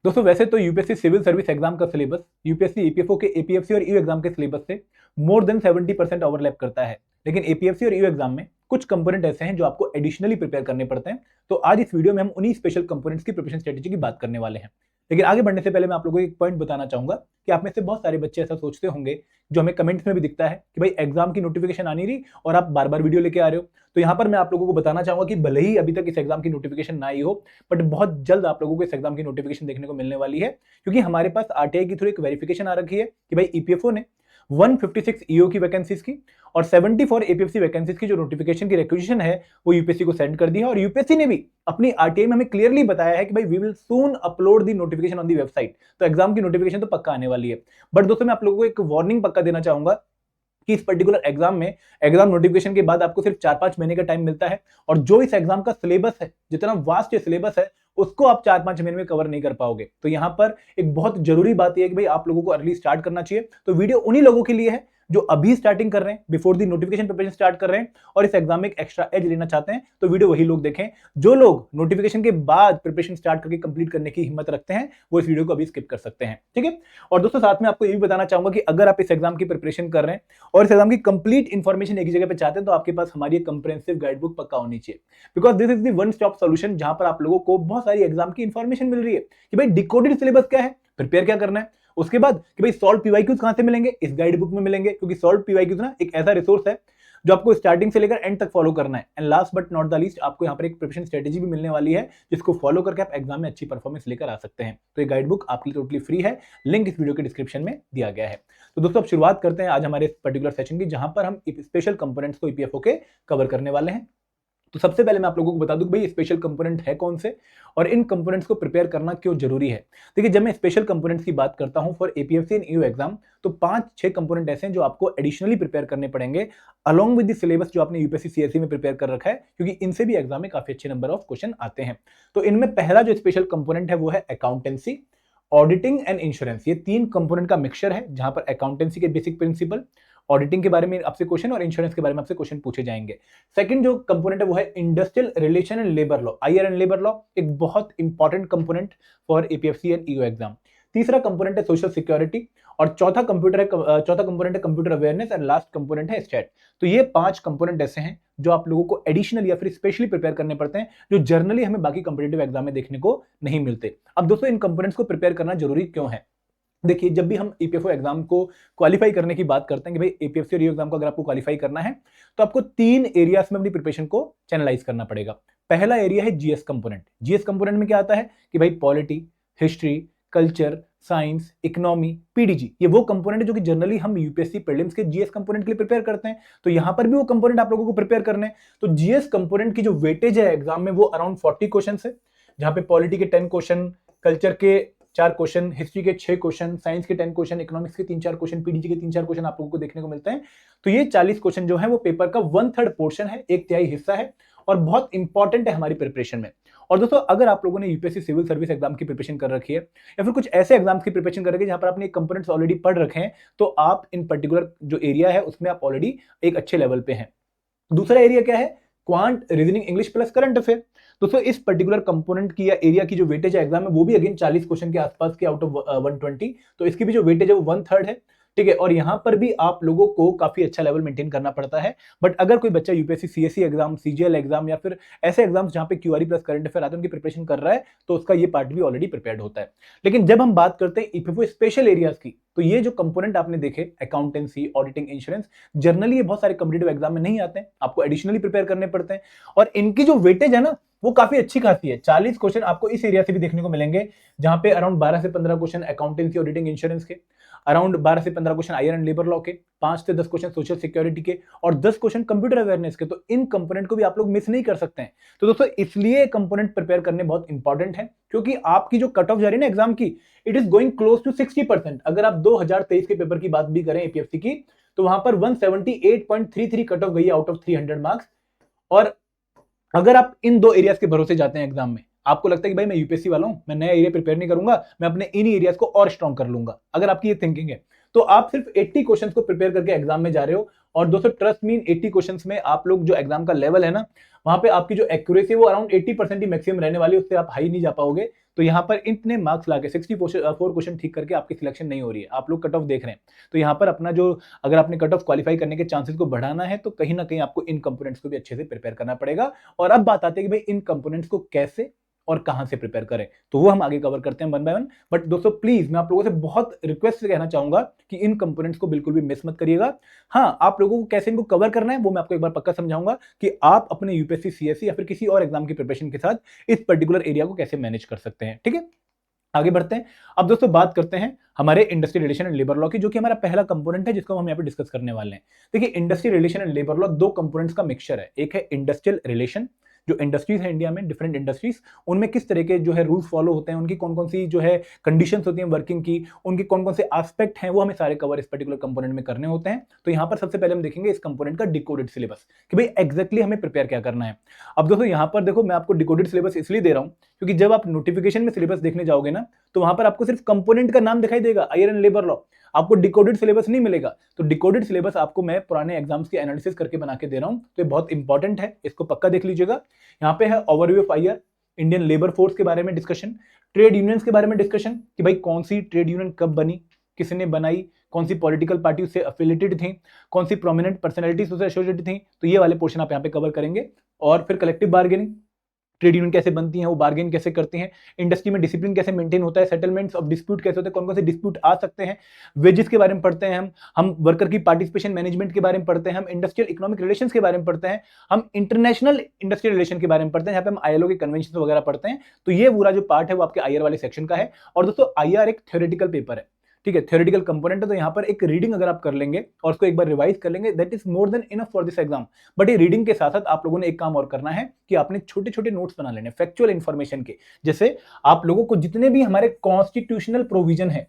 दोस्तों वैसे तो यूपीएससी सिविल सर्विस एग्जाम का सिलेबस यूपीएससी ईपीएफओ के एपीएफसी और ईयू एग्जाम के सिलेबस से मोर देन 70% ओवरलैप करता है। लेकिन एपीएफसी और ईयू एग्जाम में कुछ कंपोनेंट ऐसे हैं जो आपको एडिशनली प्रिपेयर करने पड़ते हैं। तो आज इस वीडियो में हम उन्हीं स्पेशल कंपोनेंट्स की प्रिपरेशन स्ट्रेटेजी की बात करने वाले हैं। लेकिन आगे बढ़ने से पहले मैं आप लोगों को एक पॉइंट बताना चाहूंगा कि आप में से बहुत सारे बच्चे ऐसा सोचते होंगे, जो हमें कमेंट्स में भी दिखता है कि भाई एग्जाम की नोटिफिकेशन आ नहीं रही और आप बार बार वीडियो लेके आ रहे हो। तो यहाँ पर मैं आप लोगों को बताना चाहूंगा कि भले ही अभी तक इस एग्जाम की नोटिफिकेशन ना आई हो, बट बहुत जल्द आप लोगों को इस एग्जाम की नोटिफिकेशन देखने को मिलने वाली है। क्योंकि हमारे पास आरटीआई की थ्रू एक वेरिफिकेशन आ रखी है कि भाई ईपीएफओ ने 156 ईओ की वैकेंसीज की और 74 एपीएफसी वैकेंसीज की जो नोटिफिकेशन की रिक्वेजिशन है वो यूपीएससी को सेंड कर दी है। और यूपीएससी ने भी अपनी आरटीआई में हमें क्लियरली बताया है कि भाई we will soon upload the notification on the website. तो एग्जाम की नोटिफिकेशन तो पक्का आने वाली है। बट दोस्तों मैं आप लोगों को एक वार्निंग पक्का देना चाहूंगा कि इस पर्टिकुलर एग्जाम में एग्जाम नोटिफिकेशन के बाद आपको सिर्फ 4-5 महीने का टाइम मिलता है। और जो इस एग्जाम का सिलेबस है, जितना वास्ट सिलेबस है, उसको आप 4-5 महीने में कवर नहीं कर पाओगे। तो यहां पर एक बहुत जरूरी बात यह है कि भाई आप लोगों को अर्ली स्टार्ट करना चाहिए। तो वीडियो उन्हीं लोगों के लिए है जो अभी स्टार्टिंग कर रहे हैं, before the notification preparation start कर रहे हैं और इस एग्जाम में एक एक्स्ट्रा एज लेना चाहते हैं। तो वीडियो वही लोग देखें। जो लोग नोटिफिकेशन के बाद प्रिपरेशन स्टार्ट करके कंप्लीट करने की हिम्मत रखते हैं वो इस वीडियो को अभी स्किप कर सकते हैं, ठीक है। और दोस्तों साथ में आपको ये भी बताना चाहूंगा कि अगर आप इस एग्जाम की प्रिपरेशन कर रहे हैं और इस एग्जाम की कंप्लीट इन्फॉर्मेशन एक ही जगह पे चाहते हैं, तो आपके पास हमारी एक कंप्रेहेंसिव गाइड बुक पक्का होनी चाहिए। Because this is the one stop solution, जहां पर आप लोगों को बहुत सारी एग्जाम की इंफॉर्मेशन मिल रही है कि भाई डिकोडेड सिलेबस क्या है, प्रिपेयर क्या करना है। उसके बाद कि भाई सॉल्व पीवाईक्यूज कहां से मिलेंगे, इस गाइड बुक में मिलेंगे। क्योंकि सॉल्व पीवाईक्यूज ना एक ऐसा रिसोर्स है जो आपको स्टार्टिंग से लेकर एंड तक फॉलो करना है। And last but not the least, आपको यहाँ पर एक प्रिपरेशन स्ट्रेटेजी भी मिलने वाली है जिसको फॉलो करके आप एग्जाम में अच्छी परफॉर्मेंस लेकर आ सकते हैं। तो ये गाइड बुक आपके लिए टोटली फ्री है, लिंक इस वीडियो के डिस्क्रिप्शन में दिया गया है। तो दोस्तों अब शुरुआत करते हैं आज हमारे इस पर्टिकुलर सेशन की, जहां पर हम स्पेशल कंपोनेंट्स को ईपीएफओ के कवर करने वाले हैं। तो सबसे पहले मैं आप लोगों को बता दूं कि भाई स्पेशल कंपोनेंट है कौन से और इन कंपोनेंट्स को प्रिपेयर करना क्यों जरूरी है। देखिए जब मैं स्पेशल कंपोनेंट्स की बात करता हूं for APFC and EU exam, तो 5-6 कंपोनेंट ऐसे हैं जो आपको एडिशनली प्रिपेयर करने पड़ेंगे अलोंग विद द सिलेबस जो आपने यूपीएससी सीएसई में प्रिपेयर कर रखा है, क्योंकि इनसे भी एग्जाम में काफी अच्छे नंबर ऑफ क्वेश्चन आते हैं। तो इनमें पहला जो स्पेशल कंपोनेंट है वो है अकाउंटेंसी, ऑडिटिंग एंड इंश्योरेंस। ये 3 कंपोनेंट का मिक्सचर है, जहां पर अकाउंटेंसी के बेसिक प्रिंसिपल, ऑडिटिंग के बारे में आपसे क्वेश्चन और इंश्योरेंस के बारे में आपसे क्वेश्चन पूछे जाएंगे। सेकंड जो कंपोनेंट है वो है industrial relation and labour law, IR and labour law, एक बहुत important component for APFC and EO exam. तीसरा कंपोनेंट है सोशल सिक्योरिटी और चौथा कंपोनेंट है computer awareness and last component है स्टैट। तो ये 5 कंपोनेंट ऐसे हैं जो आप लोगों को एडिशनल या फिर स्पेशली प्रिपेयर करने पड़ते हैं, जो जर्नली हमें बाकी कॉम्पिटिटिव एग्जाम में देखने को नहीं मिलते। अब दोस्तों इन कंपोनेंट्स को प्रिपेयर करना जरूरी क्यों है। देखिए जब भी हम ईपीएफओ एग्जाम को क्वालिफाई करने की बात करते हैं कि भाई एपीएफसी और ईओ एग्जाम को अगर आपको क्वालिफाई करना है, तो आपको 3 एरियाज में अपनी प्रिपरेशन को चैनलाइज करना पड़ेगा। पहला एरिया है जीएस कंपोनेंट। जीएस कंपोनेंट में क्या आता है कि भाई polity, history, culture, science, economy, PDG, ये वो कंपोनेंट है जो कि जनरली हम यूपीएससी प्रीलिम्स के जीएस कंपोनेंट के लिए प्रिपेयर करते हैं। तो यहां पर भी वो कंपोनेंट आप लोगों को प्रिपेयर करने हैं। तो जीएस कंपोनेंट की जो वेटेज है एग्जाम में वो अराउंड 40 क्वेश्चन है, जहां पे पॉलिटी के 10 क्वेश्चन, कल्चर के 4 क्वेश्चन, हिस्ट्री के 6 क्वेश्चन, साइंस के 10 क्वेश्चन, इकोनॉमिक्स के 3-4 क्वेश्चन, पीडीजी के 3-4 क्वेश्चन आप लोगों को देखने को मिलते हैं। तो ये 40 क्वेश्चन जो है वो पेपर का 1/3 पोर्शन है, 1/3 हिस्सा है और बहुत इंपॉर्टेंट है हमारी प्रिपरेशन में। और दोस्तों अगर आप लोगों ने यूपीएससी सिविल सर्विस एग्जाम की प्रिपरेशन कर रखी है या फिर कुछ ऐसे एग्जाम्स की प्रिपरेशन कर रखी है जहां पर आपने कंपोनेंट्स ऑलरेडी पढ़ रखे हैं, तो आप इन पर्टिकुलर जो एरिया है उसमें आप ऑलरेडी एक अच्छे लेवल पे हैं। दूसरा एरिया क्या है, quant, reasoning, English plus current affair. दोस्तों इस पर्टिकुलर कंपोनेंट की या एरिया की जो वेटेज है एग्जाम में वो भी अगेन 40 क्वेश्चन के आसपास के आउट ऑफ 120, तो इसकी भी जो वेटेज है वो 1/3 है, ठीक है। और यहां पर भी आप लोगों को काफी अच्छा लेवल मेंटेन करना पड़ता है। बट अगर कोई बच्चा UPSC CSE exam, CGL exam या फिर ऐसे एग्जाम्स जहां पे क्यूआरई प्लस करंट अफेयर आते हैं उनकी प्रिपरेशन कर रहा है, तो उसका ये पार्ट भी ऑलरेडी प्रिपेयर्ड होता है। लेकिन जब हम बात करते हैं ईपीएफओ स्पेशल एरियाज की, तो ये जो कंपोनेंट आपने देखे अकाउंटेंसी, ऑडिटिंग, इंश्योरेंस, जनरली ये बहुत सारे कॉम्पिटिटिव एग्जाम में नहीं आते हैं, आपको एडिशनली प्रिपेयर करने पड़ते हैं। और इनकी जो वेटेज है ना वो काफी अच्छी खासी है। 40 क्वेश्चन आपको इस एरिया से भी देखने को मिलेंगे, जहां पे अराउंड 12 से 15 क्वेश्चन अकाउंटेंसी, ऑडिटिंग, इंश्योरेंस के, अराउंड 12 से 15 question IR and labour law के, 5 से 10 क्वेश्चन सोशल सिक्योरिटी के और 10 क्वेश्चन कंप्यूटर अवेयरनेस के। तो इन कंपोनेंट को भी आप लोग मिस नहीं कर सकते हैं। तो दोस्तों इसलिए कंपोनेंट प्रिपेयर करने बहुत इंपॉर्टेंट है, क्योंकि आपकी जो कट ऑफ जा रही है ना एग्जाम की, it is going close to 60%। अगर आप 2023 के पेपर की बात भी करें एपीएफसी की, तो वहां पर 178.33 कट ऑफ गई है आउट ऑफ 300 मार्क्स। और अगर आप इन 2 एरियाज के भरोसे जाते हैं एग्जाम में, आपको लगता है कि भाई मैं यूपीएससी वाला हूं, मैं नया एरिया प्रिपेयर नहीं करूंगा, मैं अपने इन एरियाज को और स्ट्रॉन्ग कर लूंगा, अगर आपकी ये थिंकिंग है, तो आप सिर्फ 80 क्वेश्चंस को प्रिपेयर करके एग्जाम में जा रहे हो। और दोस्तों ट्रस्ट मी, 80 क्वेश्चंस में आप लोग जो एग्जाम का लेवल है ना, वहां पे आपकी जो एक्यूरेसी वो अराउंड 80% ही मैक्सिमम रहने वाली है, उससे आप हाई नहीं जा पाओगे। तो यहाँ पर इतने मार्क्स लाके 64 क्वेश्चन ठीक करके आपकी सिलेक्शन नहीं हो रही है, आप लोग कट ऑफ देख रहे हैं। तो यहाँ पर अपना जो, अगर आपने कट ऑफ क्वालिफाई करने के चांसेस को बढ़ाना है तो कहीं ना कहीं आपको इन कंपोनेंट्स को भी अच्छे से प्रिपेयर करना पड़ेगा। और अब बात आती है कि भाई इन कंपोनेंट्स को कैसे और कहां से प्रिपेयर करें, तो वो हम आगे कवर करते हैं वन बाय वन। बट दोस्तों प्लीज मैं आप लोगों से बहुत रिक्वेस्ट से कहना चाहूंगा कि इन कंपोनेंट्स को बिल्कुल भी मिस मत करिएगा। हाँ, आप लोगों को कैसे इनको कवर करना है वो मैं आपको एक बार पक्का समझाऊंगा कि आप अपने यूपीएससी, सीएससी या फिर किसी और एग्जाम की प्रिपरेशन के साथ इस पर्टिकुलर एरिया को कैसे मैनेज कर सकते हैं। ठीक है, आगे बढ़ते हैं। अब दोस्तों बात करते हैं हमारे industry relation and labour law की, जो कि हमारा पहला कंपोनेंट है जिसको हम यहाँ पे डिस्कस करने वाले हैं। देखिए, industry relation and labour law दो कंपोनेंट्स का मिक्सचर है। एक है इंडस्ट्रियल रिलेशन, जो इंडस्ट्रीज है इंडिया में, डिफरेंट इंडस्ट्रीज, उनमें किस तरह के जो है रूल्स फॉलो होते हैं, उनकी कौन कौन सी जो है कंडीशंस होती हैं वर्किंग की, उनके कौन कौन से एस्पेक्ट हैं, वो हमें सारे कवर इस पर्टिकुलर कंपोनेंट में करने होते हैं। तो यहाँ पर सबसे पहले हम देखेंगे इस कंपोनेंट का डिकोडेड सिलेबस, कि भाई एग्जैक्टली हमें प्रिपेयर क्या करना है। अब दोस्तों यहाँ पर देखो, मैं आपको डिकोडेड सिलेबस इसलिए दे रहा हूँ क्योंकि जब आप नोटिफिकेशन में सिलेबस देखने जाओगे ना, तो वहां पर आपको सिर्फ कंपोनेंट का नाम दिखाई देगा, आईआर एंड लेबर लॉ, आपको डिकोडेड सिलेबस नहीं मिलेगा। तो डिकोडेड सिलेबस आपको मैं पुराने एग्जाम्स की एनालिसिस करके बना के दे रहा हूं, तो ये बहुत इंपॉर्टेंट है, इसको पक्का देख लीजिएगा। यहाँ पे है overview of IR, Indian labour force के बारे में डिस्कशन, ट्रेड यूनियंस के बारे में डिस्कशन कि भाई कौन सी ट्रेड यूनियन कब बनी, किसने बनाई, कौन सी पॉलिटिकल पार्टी उससे एफिलिएटेड थी, कौन सी प्रोमिनेंट पर्सनैलिटीज उससे एसोसिएटेड थी। तो ये वाले पोर्शन आप यहाँ पे कवर करेंगे। और फिर कलेक्टिव बार्गेनिंग, ट्रेड यूनियन कैसे बनती हैं, वो बार्गेन कैसे करती हैं, इंडस्ट्री में डिसिप्लिन कैसे मेंटेन होता है, सेटलमेंट्स ऑफ डिस्प्यूट कैसे होते हैं, कौन कौन से डिस्प्यूट आ सकते हैं, वेजेस के बारे में पढ़ते हैं हम वर्कर की पार्टिसिपेशन मैनेजमेंट के बारे में पढ़ते हैं, हम इंडस्ट्रियल इकोनॉमिक रिलेशंस के बारे में पढ़ते हैं, हम इंटरनेशनल इंडस्ट्रियल रिलेशन के बारे में पढ़ते हैं, यहाँ पे हम आईएलओ के कन्वेंशन वगैरह पढ़ते हैं। तो ये पूरा जो पार्ट है वो आपके आईआर वाले सेक्शन का है। और दोस्तों आईआर एक थ्योरेटिकल पेपर है, ठीक है, थ्योरेटिकल कंपोनेंट है। तो यहाँ पर एक रीडिंग अगर आप कर लेंगे और उसको एक बार रिवाइज कर लेंगे, that is more than enough for this exam. But ये रीडिंग के साथ साथ आप लोगों ने एक काम और करना है कि आपने छोटे छोटे नोट्स बना लेने फैक्चुअल इंफॉर्मेशन के। जैसे आप लोगों को जितने भी हमारे कॉन्स्टिट्यूशनल प्रोविजन है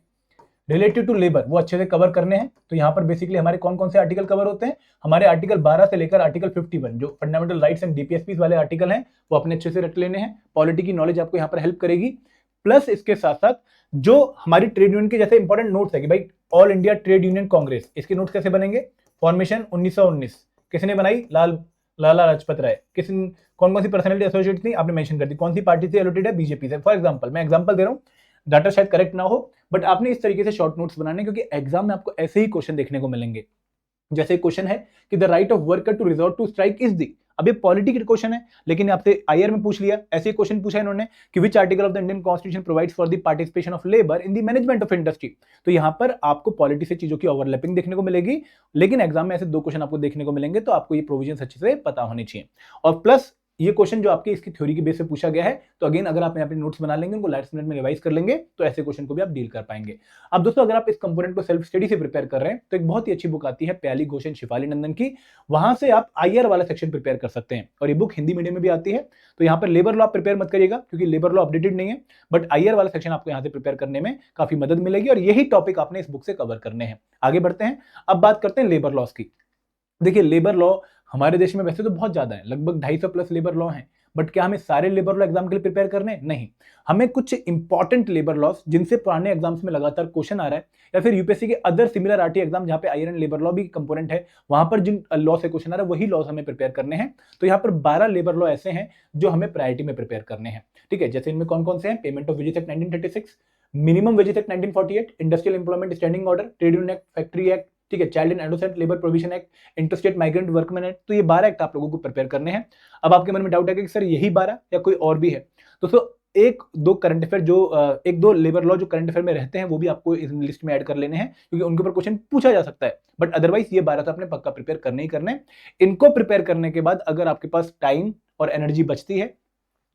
रिलेटेड टू लेबर वो अच्छे से कवर करने हैं। तो यहाँ पर बेसिकली हमारे कौन कौन से आर्टिकल कवर होते हैं, हमारे आर्टिकल 12 से लेकर आर्टिकल 51 जो फंडामेंटल राइट्स एंड डीपीएसपी वाले आर्टिकल हैं वो अपने अच्छे से रख लेने हैं। पॉलिटी की नॉलेज आपको यहाँ पर हेल्प करेगी। प्लस इसके साथ साथ जो हमारी ट्रेड यूनियन के जैसे इंपॉर्टेंट नोट्स है कि भाई all India trade union Congress, इसके नोट्स कैसे बनेंगे, फॉर्मेशन 1919 किसने बनाई, लाला लाजपत राय, कौन कौन सी पर्सनैलिटी एसोसिएट थी आपने मेंशन कर दी, कौन सी पार्टी से एलोटेड है, बीजेपी से। फॉर एग्जांपल, मैं एग्जांपल दे रहा हूँ, डाटा शायद करेक्ट ना हो, बट आपने इस तरीके से शॉर्ट नोट्स बनाने, क्योंकि एग्जाम में आपको ऐसे ही क्वेश्चन देखने को मिलेंगे। जैसे क्वेश्चन है कि the right of worker to resort to strike is the, अब ये पॉलिटी का क्वेश्चन है लेकिन आपसे आईआर में पूछ लिया, ऐसे क्वेश्चन पूछा इन्होंने कि which article of the Indian constitution provides for the participation of labour in the management of industry. तो यहां पर आपको पॉलिटी से चीजों की ओवरलैपिंग देखने को मिलेगी, लेकिन एग्जाम में ऐसे दो क्वेश्चन आपको देखने को मिलेंगे, तो आपको ये प्रोविजन अच्छे से पता होनी चाहिए। और प्लस ये क्वेश्चन जो आपकी इसकी थ्योरी के बेस पे पूछा गया है, तो अगेन अगर आप यहाँ पे नोट्स बना लेंगे, उनको लास्ट मिनट में रिवाइज कर लेंगे, तो ऐसे क्वेश्चन को भी आप डील कर पाएंगे। अब दोस्तों अगर आप इस कंपोनेंट को सेल्फ स्टडी से प्रिपेयर कर रहे हैं, तो एक बहुत ही अच्छी बुक आती है प्याली घोष एंड शिफाली नंदन की, वहां से आप आईआर वाला सेक्शन प्रिपेयर कर सकते हैं। और ये बुक हिंदी मीडियम में भी आती है। तो यहाँ पर लेबर लॉ प्रिपेयर मत करिएगा क्योंकि लेबर लॉ अपडेटेड नहीं है, बट आईआर वाला सेक्शन आपको यहाँ से प्रिपेयर करने में काफी मदद मिलेगी, और यही टॉपिक आपने इस बुक से कवर करने हैं। आगे बढ़ते हैं, अब बात करते हैं लेबर लॉस की। देखिए, लेबर लॉ हमारे देश में वैसे तो बहुत ज्यादा है, लगभग 250 प्लस लेबर लॉ हैं, बट क्या हमें सारे लेबर लॉ एग्जाम के लिए प्रिपेयर करने हैं? नहीं, हमें कुछ इंपॉर्टेंट लेबर लॉस जिनसे पुराने एग्जाम्स में लगातार क्वेश्चन आ रहा है, या फिर यूपीएससी के अदर सिमिलर आरटी एग्जाम जहां पे आईआर एंड लेबर लॉ भी कंपोनेंट है, वहां पर जिन लॉ से क्वेश्चन आ रहा है वही लॉस हमें प्रिपेयर करने हैं। तो यहाँ पर 12 लेबर लॉ ऐसे हैं जो हमें प्रायोरिटी में प्रिपेयर करने हैं, ठीक है। जैसे इनमें कौन कौन से हैं, payment of wages act 1936, minimum wages act 1948, industrial employment standing order, trade union act, factory act, ठीक है, child and adolescent labour provision act, interstate migrant workman act. तो ये 12 एक्ट आप लोगों को प्रिपेयर करने हैं। अब आपके मन में डाउट है कि सर यही 12 या कोई और भी है? दोस्तों एक दो करंट अफेयर जो एक दो लेबर लॉ जो करंट अफेयर में रहते हैं वो भी आपको इस लिस्ट में ऐड कर लेने हैं, क्योंकि उनके ऊपर क्वेश्चन पूछा जा सकता है। बट अदरवाइज ये 12 तो आपने पक्का प्रिपेयर करने ही करने। इनको प्रिपेयर करने के बाद अगर आपके पास टाइम और एनर्जी बचती है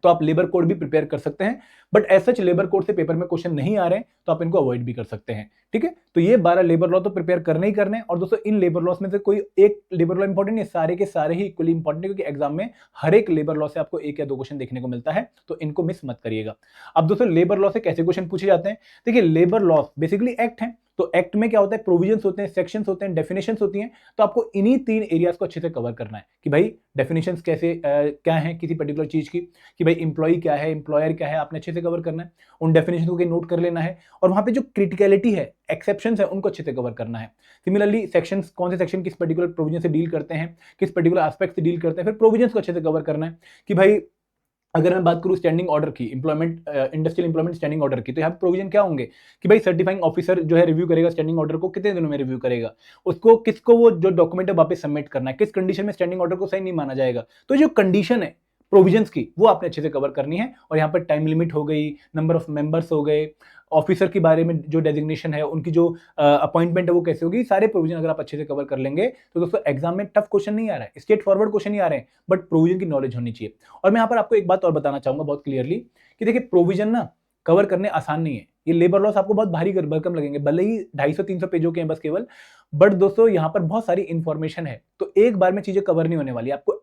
तो आप लेबर कोड भी प्रिपेयर कर सकते हैं, but as such labour code से पेपर में क्वेश्चन नहीं आ रहे हैं तो आप इनको अवॉइड भी कर सकते हैं, ठीक है। तो ये 12 लेबर लॉ तो प्रिपेयर करने ही करने। और दोस्तों इन लेबर लॉस में से कोई एक लेबर लॉ इंपॉर्टेंट है, सारे के सारे ही इक्वली इंपॉर्टेंट है, क्योंकि एग्जाम में हर एक लेबर लॉ से आपको एक या दो क्वेश्चन देखने को मिलता है, तो इनको मिस मत करिएगा। अब दोस्तों लेबर लॉ से कैसे क्वेश्चन पूछे जाते हैं? देखिए, लेबर लॉ बेसिकली एक्ट है, तो एक्ट में क्या होता है, प्रोविजंस होते हैं, सेक्शंस होते हैं, डेफिनेशंस होती हैं। तो आपको इन्हीं 3 एरियाज को अच्छे से कवर करना है कि भाई डेफिनेशंस कैसे क्या है किसी पर्टिकुलर चीज की, कि भाई इंप्लॉई क्या है, एम्प्लॉयर क्या है, आपने अच्छे से कवर करना है, उन डेफिनेशन को नोट कर लेना है, और वहां पे जो क्रिटिकलिटी है, एक्सेप्शंस है, उनको अच्छे से कवर करना है। सिमिलरली सेक्शंस, कौन से सेक्शन किस पर्टिकुलर प्रोविजन से डील करते हैं, किस पर्टिकुलर एस्पेक्ट से डील करते हैं, फिर प्रोविजंस को अच्छे से कवर करना है कि भाई अगर मैं बात करूं स्टैंडिंग ऑर्डर की, employment industrial employment standing order की, तो यहाँ पे प्रोविजन क्या होंगे कि भाई सर्टिफाइंग ऑफिसर जो है रिव्यू करेगा स्टैंडिंग ऑर्डर को, कितने दिनों में रिव्यू करेगा, उसको किसको वो जो डॉक्यूमेंट है वापस सबमिट करना है, किस कंडीशन में स्टैंडिंग ऑर्डर को सही नहीं माना जाएगा। तो जो कंडीशन है प्रोविजंस की वो आपने अच्छे से कवर करनी है। और यहाँ पर टाइम लिमिट हो गई, नंबर ऑफ मेंबर्स हो गए, ऑफिसर के बारे में जो डेजिग्नेशन है, उनकी जो अपॉइंटमेंट है वो कैसे होगी, सारे प्रोविजन अगर आप अच्छे से कवर कर लेंगे तो दोस्तों एग्जाम में टफ क्वेश्चन नहीं आ रहा है, स्ट्रेट फॉरवर्ड क्वेश्चन ही आ रहे हैं, बट प्रोविजन की नॉलेज होनी चाहिए। और मैं यहाँ पर आपको एक बात और बताना चाहूंगा बहुत क्लियरली कि देखिए प्रोविजन ना कवर करने आसान नहीं है। ये लेबर लॉस आपको बहुत भारी भरकम लगेंगे, भले ही 250-300 पेजों के हैं बस केवल, बट दोस्तों यहाँ पर बहुत सारी इंफॉर्मेशन है, तो एक बार में चीजें कवर नहीं होने वाली। आपको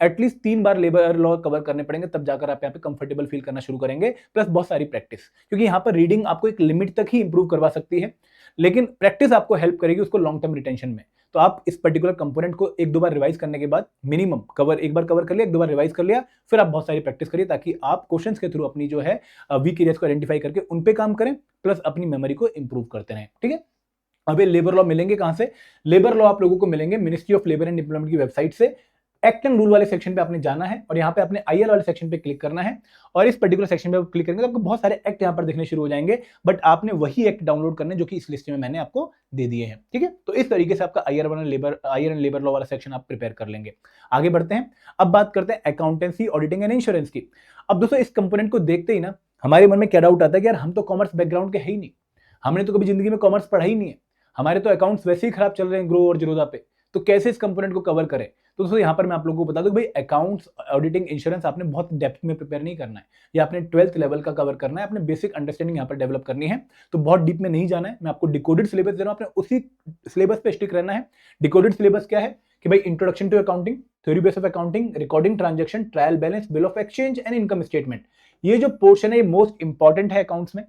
एटलीस्ट 3 बार लेबर लॉ कवर करने पड़ेंगे, तब जाकर आप यहाँ पे कंफर्टेबल फील करना शुरू करेंगे, प्लस बहुत सारी प्रैक्टिस, क्योंकि यहाँ पर रीडिंग आपको एक लिमिट तक ही इंप्रूव करवा सकती है, लेकिन प्रैक्टिस आपको हेल्प करेगी उसको लॉन्ग टर्म रिटेंशन में। तो आप इस पर्टिकुलर कंपोनेंट को 1-2 बार रिवाइज करने के बाद मिनिमम एक बार कवर कर लिया, 1-2 बार रिवाइज कर लिया, फिर आप बहुत सारी प्रैक्टिस करिए ताकि आप क्वेश्चंस के थ्रू अपनी जो है वीक एरियाज को आइडेंटिफाई करके उन पे काम करें, प्लस अपनी मेमोरी को इंप्रूव करते रहें। ठीक है, अब ये लेबर लॉ मिलेंगे कहां से? लेबर लॉ आप लोगों को मिलेंगे ministry of labour and employment की वेबसाइट से। एक्ट एंड रूल वाले सेक्शन पे आपने जाना है और यहाँ पे आपने आईएल वाले सेक्शन पे क्लिक करना है, और इस पर्टिकुलर सेक्शन पे आप क्लिक करेंगे तो आपको बहुत सारे एक्ट यहाँ पर दिखने शुरू हो जाएंगे, बट आपने वही एक्ट डाउनलोड करने जो कि इस लिस्ट में मैंने आपको दे दिए हैं। ठीक है, तो इस तरीके से आपका आईआर एंड लेबर लॉ वाला सेक्शन आप प्रिपेयर कर लेंगे। आगे बढ़ते हैं, अब बात करते हैं अकाउंटेंसी, ऑडिटिंग एंड इंश्योरेंस की। अब दोस्तों इस कंपोनेंट को देखते ही ना हमारे मन में क्या डाउट आता है कि यार हम तो कॉमर्स बैकग्राउंड के है ही नहीं, हमने तो कभी जिंदगी में कॉमर्स पढ़ा ही नहीं है, हमारे तो अकाउंट्स वैसे ही खराब चल रहे हैं ग्रो और जीरोधा पे, तो कैसे इस कंपोनेंट को कवर करें? तो दोस्तों यहाँ पर मैं आप लोगों को बता दूं भाई अकाउंट्स, ऑडिटिंग, इंश्योरेंस आपने बहुत डेप्थ में प्रिपेयर नहीं करना है, ये आपने 12th लेवल का कवर करना है, आपने बेसिक अंडरस्टैंडिंग यहाँ पर डेवलप करनी है, तो बहुत डीप में नहीं जाना है। मैं आपको डिकोडेड सिलेबस दे रहा हूं, आपने उसी सिलेबस पे स्टिक रहना है। डिकोडेड सिलेबस क्या है कि भाई introduction to accounting, theory base of accounting, recording transaction, trial balance, bill of exchange and income statement, ये जो पोर्शन है ये मोस्ट इंपॉर्टेंट है अकाउंट्स में।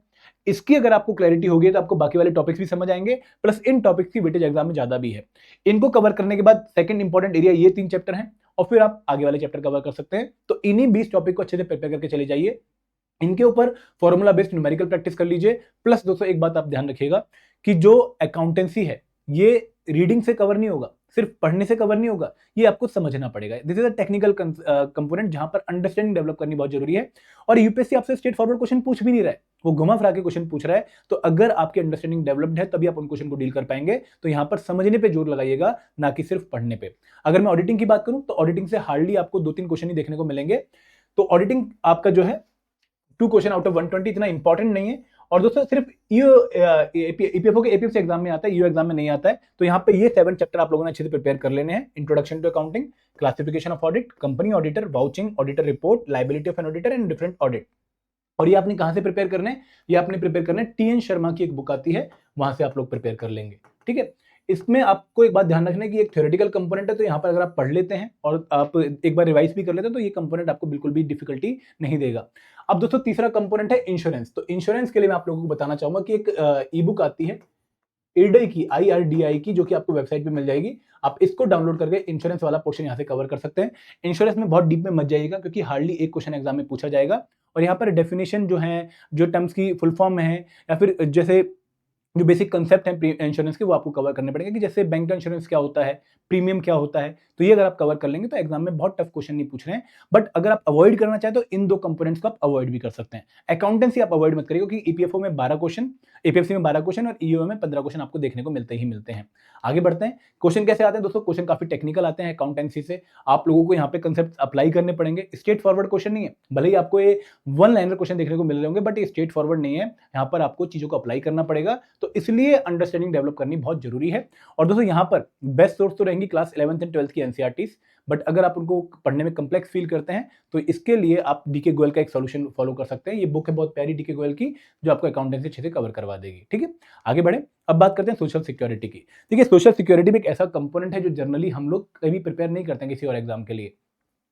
इसकी अगर आपको क्लैरिटी होगी तो आपको बाकी वाले टॉपिक्स भी समझ आएंगे, प्लस इन टॉपिक्स की वेटेज एग्जाम में ज्यादा भी है। इनको कवर करने के बाद सेकंड इंपॉर्टेंट एरिया ये 3 चैप्टर हैं, और फिर आप आगे वाले चैप्टर कवर कर सकते हैं। तो इन्हीं 20 टॉपिक को अच्छे से प्रिपेयर करके चले जाइए, इनके ऊपर फॉर्मूला बेस्ड न्यूमेरिकल प्रैक्टिस कर लीजिए। प्लस दोस्तों एक बात आप ध्यान रखिएगा कि जो अकाउंटेंसी है ये रीडिंग से कवर नहीं होगा, सिर्फ पढ़ने से कवर नहीं होगा, ये आपको समझना पड़ेगा। This is a technical component जहां पर अंडरस्टैंडिंग डेवलप करनी बहुत जरूरी है। और यूपीएससी आपसे स्ट्रेट फॉरवर्ड क्वेश्चन पूछ भी नहीं रहा है, वो घुमा फिरा के क्वेश्चन पूछ रहा है, तो अगर आपकी अंडरस्टैंडिंग डेवलप्ड है तभी आप उन क्वेश्चन को डील कर पाएंगे। तो यहां पर समझने पे जोर लगाइएगा, ना कि सिर्फ पढ़ने पे। अगर मैं ऑडिटिंग की बात करूं तो ऑडिटिंग से हार्डली आपको 2-3 क्वेश्चन ही देखने को मिलेंगे, तो ऑडिटिंग आपका जो है 2 क्वेश्चन आउट ऑफ 120 इतना इंपॉर्टेंट नहीं है। और दोस्तों सिर्फ ईपीएफओ के एपीएफसी एग्जाम में आता है, ईओ एग्जाम में नहीं आता है, तो यहाँ पे ये 7 चैप्टर आप लोगों ने अच्छे से प्रिपेयर कर लेने हैं। Introduction to accounting, classification of audit, company auditor, vouching, auditor report, liability of an auditor and different audit. और ये आपने कहां से प्रिपेयर करने हैं? ये आपने प्रिपेयर करना है टीएन शर्मा की एक बुक आती है, वहां से आप लोग प्रिपेयर कर लेंगे। ठीक है, इसमें आपको एक बात ध्यान रखना है कि एक थ्योरेटिकल कंपोनेंट है, तो यहाँ पर अगर आप पढ़ लेते हैं और आप एक बार रिवाइज भी कर लेते हैं तो ये कंपोनेंट आपको बिल्कुल भी डिफिकल्टी नहीं देगा। अब दोस्तों तीसरा कंपोनेंट है इंश्योरेंस। तो इंश्योरेंस के लिए मैं आप लोगों को बताना चाहूंगा कि एक ई बुक आती है IRDAI की, IRDAI की, जो कि आपको वेबसाइट पे मिल जाएगी। आप इसको डाउनलोड करके इंश्योरेंस वाला पोर्शन यहाँ से कवर कर सकते हैं। इंश्योरेंस में बहुत डीप में मत जाइएगा क्योंकि हार्डली एक क्वेश्चन एग्जाम में पूछा जाएगा, और यहाँ पर डेफिनेशन जो है, जो टर्म्स की फुल फॉर्म में है, या फिर जैसे जो बेसिक कंसेप्ट है इंश्योरेंस के, वो आपको कवर करने पड़ेंगे कि जैसे बैंक का इंश्योरेंस क्या होता है, प्रीमियम क्या होता है। तो ये अगर आप कवर कर लेंगे तो एग्जाम में बहुत टफ क्वेश्चन नहीं पूछ रहे हैं। बट अगर आप अवॉइड करना चाहें तो इन 2 कंपोनेंट्स को आप अवॉइड भी कर सकते हैं। अकाउंटेंसी आप अवॉइड मत करिए क्योंकि ईपीएफओ में 12 क्वेश्चन, एपीएफसी में 12 क्वेश्चन और ईओ में 15 क्वेश्चन आपको देखने को मिलते ही मिलते हैं। आगे बढ़ते हैं, क्वेश्चन कैसे आते हैं दोस्तों? क्वेश्चन काफी टेक्निकल आते हैं अकाउंटेंसी से, आप लोगों को यहाँ पे कंसेप्ट अप्लाई करने पड़ेंगे। स्ट्रेट फॉरवर्ड क्वेश्चन नहीं है, भले ही आपको ये 1 लाइनर क्वेश्चन देखने को मिल रहे होंगे, बट ये स्ट्रेट फॉरवर्ड नहीं है, यहाँ पर आपको चीजों को अप्लाई करना पड़ेगा, तो इसलिए अंडरस्टैंडिंग डेवलप करनी बहुत जरूरी है। और दोस्तों यहाँ पर बेस्ट सोर्स तो रहेंगी क्लास 11th एंड 12th की एनसीईआरटीज, बट अगर आप उनको पढ़ने में कम्प्लेक्स फील करते हैं तो इसके लिए आप डीके गोयल का एक सॉल्यूशन फॉलो कर सकते हैं। ये बुक है बहुत प्यारी डीके गोयल की, जो आपको अकाउंटेंसी अच्छे से कवर करवा देगी। ठीक है, आगे बढ़े, अब बात करते हैं सोशल सिक्योरिटी की। देखिए सोशल सिक्योरिटी भी एक ऐसा कंपोनेंट है जो जनरली हम लोग कभी प्रिपेयर नहीं करते हैं किसी और एग्जाम के लिए,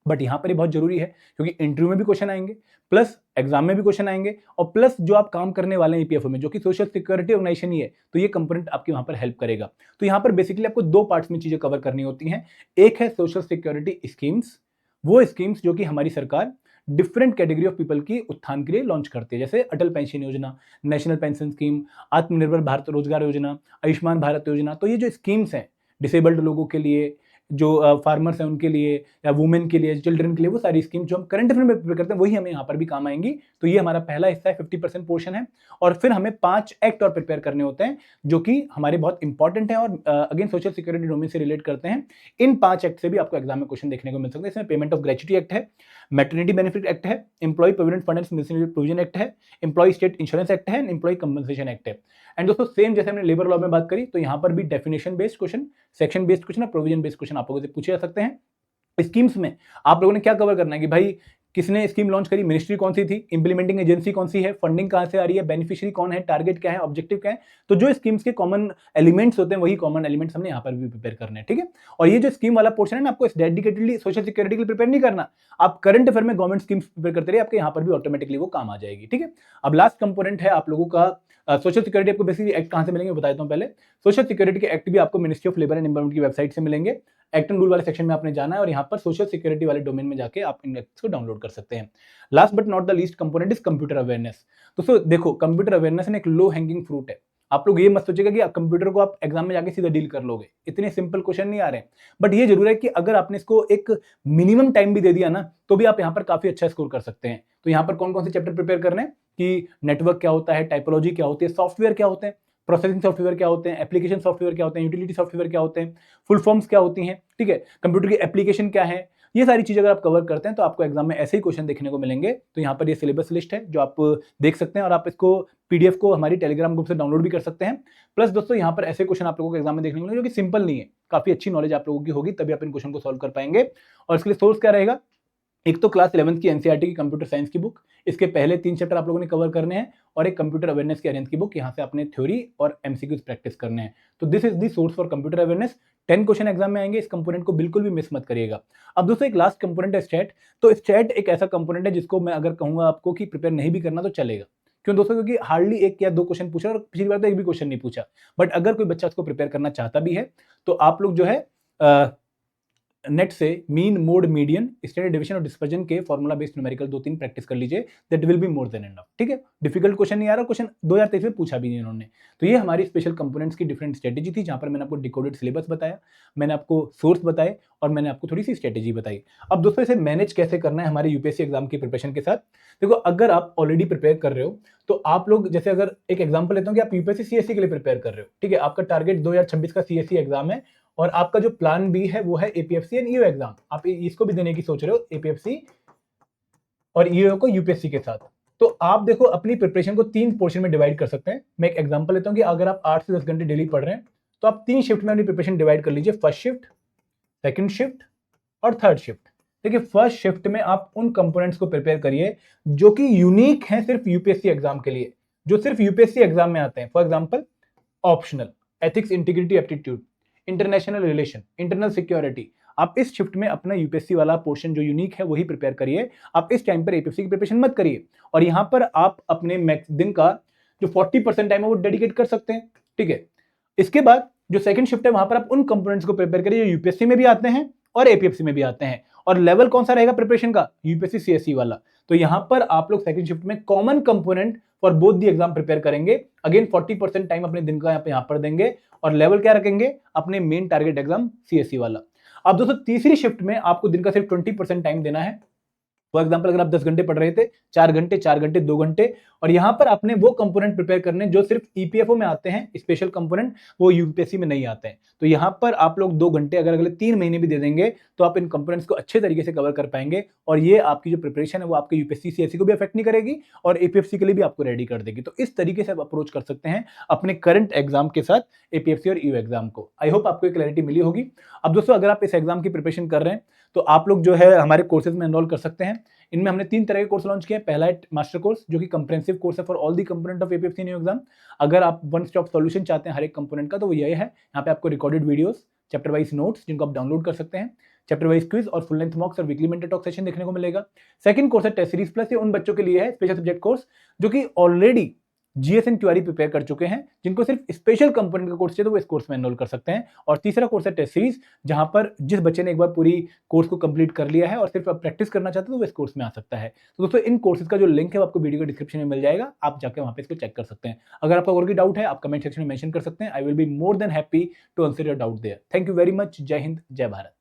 बट यहाँ पर ये बहुत जरूरी है क्योंकि इंटरव्यू में भी क्वेश्चन आएंगे, प्लस एग्जाम में भी क्वेश्चन आएंगे, और प्लस जो आप काम करने वाले हैं ईपीएफओ में, जो कि सोशल सिक्योरिटी ऑर्गेनाइजेशन ही है, तो ये कंपोनेंट आपके वहां पर हेल्प करेगा। तो यहाँ पर बेसिकली आपको 2 पार्ट्स में चीजें कवर करनी होती हैं। एक है सोशल सिक्योरिटी स्कीम्स, वो स्कीम्स जो कि हमारी सरकार डिफरेंट कैटेगरी ऑफ पीपल की उत्थान के लिए लॉन्च करती है, जैसे अटल पेंशन योजना, नेशनल पेंशन स्कीम, आत्मनिर्भर भारत रोजगार योजना, आयुष्मान भारत योजना। तो ये जो स्कीम्स हैं डिसेबल्ड लोगों के लिए, जो फार्मर्स हैं उनके लिए या वुमेन के लिए, चिल्ड्रन के लिए, वो सारी स्कीम जो हम करंट अफेयर में प्रिपेयर करते हैं वही हमें यहाँ पर भी काम आएंगी। तो ये हमारा पहला हिस्सा है, 50% पोर्शन है। और फिर हमें 5 एक्ट और प्रिपेयर करने होते हैं जो कि हमारे बहुत इंपॉर्टेंट है और अगेन सोशल सिक्योरिटी डोमेन से रिलेट करते हैं। इन 5 एक्ट से भी आपको एग्जाम में क्वेश्चन देखने को मिल सकते हैं। इसमें पेमेंट ऑफ ग्रेच्युटी एक्ट है, मैटरनिटी बेनिफिट एक्ट है, employ provident fund and miscellaneous provision act है, एम्प्लॉय स्टेट इंश्योरेंस एक्ट है, एम्प्लॉय कंपनसेशन एक्ट है। एंड दोस्तों सेम जैसे हमने लेबर लॉ में बात करी, तो यहाँ पर भी definition based question, section based question और प्रोविजन बेस्ड क्वेश्चन आप लोगों से पूछे जा सकते हैं। स्कीम्स में आप लोगों ने क्या कवर करना है कि भाई किसने स्कीम लॉन्च करी, मिनिस्ट्री कौन सी थी, इंप्लीमेंटिंग एजेंसी कौन सी है, फंडिंग कहां से आ रही है, बेनिफिशियरी कौन है, टारगेट क्या है, ऑब्जेक्टिव क्या है। तो जो स्कीम्स के कॉमन एलिमेंट्स होते हैं वही कॉमन एलिमेंट्स हमने यहाँ पर भी प्रिपेयर करने हैं, ठीक है। और ये जो स्कीम वाला पोर्शन है ना, आपको डेडिकेटेडली सोशल सिक्योरिटी के लिए प्रिपेयर नहीं करना, आप करंट अफेयर में गवर्नमेंट स्कीम्स प्रिपेयर करते रहिए, आपके यहाँ पर भी ऑटोमेटिकली वो काम आ जाएगी, ठीक है। अब लास्ट कंपोनेंट है आप लोगों का सोशल सिक्योरिटी। आपको बेसिकली एक्ट कहां से मिलेंगे बता देता हूं पहले। सोशल सिक्योरिटी के एक्ट भी आपको ministry of labour and employment की वेबसाइट से मिलेंगे। एक्ट एंड रूल वाले सेक्शन में आपने जाना है और यहाँ पर सोशल सिक्योरिटी वाले डोमेन में जाके आप इन एक्ट्स को डाउनलोड कर सकते हैं। Last but not the least component is computer awareness. दोस्तों देखो, कंप्यूटर अवेयरनेस एक लो हैंगिंग फ्रूट है। आप लोग ये मत सोचिएगा कि आप कंप्यूटर को आप एग्जाम में जाके सीधा डील कर लोगे, इतने सिंपल क्वेश्चन नहीं आ रहे हैं। बट ये जरूर है कि अगर आपने इसको एक मिनिमम टाइम भी दे दिया ना, तो भी आप यहाँ पर काफी अच्छा स्कोर कर सकते हैं। तो यहाँ पर कौन कौन से चैप्टर प्रिपेयर करने हैं कि नेटवर्क क्या होता है, टाइपोलॉजी क्या होती है, सॉफ्टवेयर क्या होते हैं, प्रोसेसिंग सॉफ्टवेयर क्या होते हैं, एप्लीकेशन सॉफ्टवेयर क्या होते हैं, यूटिलिटी सॉफ्टवेयर क्या होते हैं, फुल फॉर्म्स क्या होती हैं, ठीक है, कंप्यूटर की एप्लीकेशन क्या है। ये सारी चीजें अगर आप कवर करते हैं तो आपको एग्जाम में ऐसे ही क्वेश्चन देखने को मिलेंगे। तो यहाँ पर ये सिलेबस लिस्ट है जो आप देख सकते हैं और आप इसको पीडीएफ को हमारी टेलीग्राम ग्रुप से डाउनलोड भी कर सकते हैं। प्लस दोस्तों यहाँ पर ऐसे क्वेश्चन आप लोगों को एग्जाम में देखने को मिलेंगे जो कि सिंपल नहीं है, काफी अच्छी नॉलेज आप लोगों की होगी तभी आप इन क्वेश्चन को सॉल्व कर पाएंगे। और इसके लिए सोर्स क्या रहेगा, एक तो क्लास 11th की एनसीईआरटी की कंप्यूटर साइंस की बुक, इसके पहले 3 चैप्टर आप लोगों ने कवर करने हैं, और एक कंप्यूटर अवेयरनेस की अरेंज की बुक, यहाँ से आपने थ्योरी और एमसीक्यूज प्रैक्टिस करने हैं। तो this is the source for computer awareness. 10 question exam में आएंगे, इस कंपोनेंट को बिल्कुल भी मिस मत करिएगा। अब दोस्तों एक लास्ट कंपोनेंट है स्टैट। तो स्टैट एक ऐसा कंपोनेंट है जिसको मैं अगर कहूंगा आपको कि प्रिपेयर नहीं भी करना तो चलेगा। क्यों दोस्तों, क्योंकि हार्डली 1 या 2 क्वेश्चन पूछा और पिछली बार तो एक भी क्वेश्चन नहीं पूछा। बट अगर कोई बच्चा उसको प्रिपेयर करना चाहता भी है तो आप लोग जो है नेट से mean, mode, median, standard division और डिस्पर्जन के फॉर्मूला बेस्ड न्यूमेरिकल 2-3 प्रैक्टिस कर लीजिए, that will be more than enough, ठीक है। डिफिकल्ट क्वेश्चन नहीं आ रहा, क्वेश्चन 2023 में पूछा भी नहीं इन्होंने। तो ये हमारी स्पेशल कंपोनेंट्स की डिफरेंट स्ट्रेटेजी थी, जहां पर मैंने आपको डिकोडेड सिलेबस बताया, मैंने आपको सोर्स बताए और मैंने आपको थोड़ी सी स्ट्रेटेजी बताई। अब दोस्तों इसे मैनेज कैसे करना है हमारे यूपीएससी एग्जाम की प्रिपरेशन के साथ। देखो, अगर आप ऑलरेडी प्रिपेयर कर रहे हो तो आप लोग, जैसे अगर एक एग्जाम्पल लेता हूँ कि आप यूपीएससी सीएससी के लिए प्रिपेयर कर रहे हो, ठीक है, आपका टारगेट 2026 का सीएससी एग्जाम है और आपका जो प्लान बी है वो है एपीएफसी एंड ईओ एग्जाम, आप इसको भी देने की सोच रहे हो, एपीएफसी और ईओ को यूपीएससी के साथ। तो आप देखो अपनी प्रिपरेशन को 3 पोर्शन में डिवाइड कर सकते हैं। मैं एक एग्जांपल लेता हूं कि अगर आप 8 से 10 घंटे डेली पढ़ रहे हैं तो आप 3 शिफ्ट में अपनी प्रिपरेशन डिवाइड कर लीजिए, फर्स्ट शिफ्ट, सेकंड शिफ्ट और थर्ड शिफ्ट। देखिए, फर्स्ट शिफ्ट में आप उन कंपोनेंट्स को प्रिपेयर करिए जो कि यूनिक हैं सिर्फ यूपीएससी एग्जाम के लिए, जो सिर्फ यूपीएससी एग्जाम में आते हैं। For example, optional, ethics, integrity, aptitude, international relation, internal security. आप इस शिफ्ट में अपना यूपीएससी वाला पोर्शन जो यूनिक है वही प्रिपेयर करिए। आप इस टाइम पर एपीएफसी की प्रिपरेशन मत करिए। और यहां पर आप अपने मैक्स दिन का जो 40% टाइम है वो डेडिकेट कर सकते हैं, ठीक है। इसके बाद जो सेकंड शिफ्ट है वहां पर आप उन कंपोनेंट्स को प्रिपेयर करिए जो यूपीएससी में भी आते हैं और एपीएफसी में भी आते हैं। और लेवल कौन सा रहेगा प्रिपरेशन का, यूपीएससी सीएससी वाला। तो यहां पर आप लोग सेकंड शिफ्ट में common component for both the exam prepare करेंगे। अगेन 40% टाइम अपने दिन का यहां पर देंगे और लेवल क्या रखेंगे, अपने मेन टारगेट एग्जाम सीएससी वाला। अब दोस्तों तीसरी शिफ्ट में आपको दिन का सिर्फ 20% टाइम देना है। फॉर एग्जाम्पल, अगर आप 10 घंटे पढ़ रहे थे, 4 घंटे, 4 घंटे, 2 घंटे, और यहां पर आपने वो कंपोनेंट प्रिपेयर करने जो सिर्फ ईपीएफओ में आते हैं, स्पेशल कंपोनेंट, वो यूपीएससी में नहीं आते हैं। तो यहां पर आप लोग 2 घंटे अगर अगले 3 महीने भी दे देंगे तो आप इन कंपोनेंट्स को अच्छे तरीके से कवर कर पाएंगे और ये आपकी जो प्रिपरेशन है वो आपके यूपीएससी सीएससी को भी अफेक्ट नहीं करेगी और एपीएफसी के लिए भी आपको रेडी कर देगी। तो इस तरीके से आप अप्रोच कर सकते हैं अपने करंट एग्जाम के साथ एपीएफसी और ईओ एग्जाम को। आई होप आपको क्लैरिटी मिली होगी। अब दोस्तों अगर आप इस एग्जाम की प्रिपरेशन कर रहे हैं तो आप लोग जो है हमारे कोर्सेज में एनरोल कर सकते हैं। इनमें हमने 3 तरह के कोर्स लॉन्च किए हैं। पहला है मास्टर कोर्स जो कि कंप्रेहेंसिव कोर्स है for all the component of APFC new exam. अगर आप वन स्टॉप सॉल्यूशन चाहते हैं हर एक कंपोनेंट का तो वो ये है। यहाँ पे आपको recorded videos, chapter wise notes जिनको आप डाउनलोड कर सकते हैं, चैप्टर वाइज क्विज और फुल लेंथ मॉक्स और वीकली मेंटर टॉक सेशन देखने को मिलेगा। सेकंड कोर्स है टेस्ट सीरीज प्लस, ये उन बच्चों के लिए है स्पेशल सब्जेक्ट कोर्स जो कि ऑलरेडी जीएस एंड क्यूआरई प्रिपेयर कर चुके हैं, जिनको सिर्फ स्पेशल कंपोनेंट का कोर्स चाहिए तो वो इस कोर्स में एनरोल कर सकते हैं। और तीसरा कोर्स है टेस्ट सीरीज, जहां पर जिस बच्चे ने एक बार पूरी कोर्स को कंप्लीट कर लिया है और सिर्फ प्रैक्टिस करना चाहते हैं तो वो इस कोर्स में आ सकता है। तो दोस्तों इन कोर्सेज का जो लिंक है वो आपको वीडियो के डिस्क्रिप्शन में मिल जाएगा, आप जाकर वहां पे इसको चेक कर सकते हैं। अगर आपका और कोई डाउट है आप कमेंट सेक्शन में मेंशन कर सकते हैं। I will be more than happy to answer your doubt there. Thank you very much. जय हिंद, जय भारत।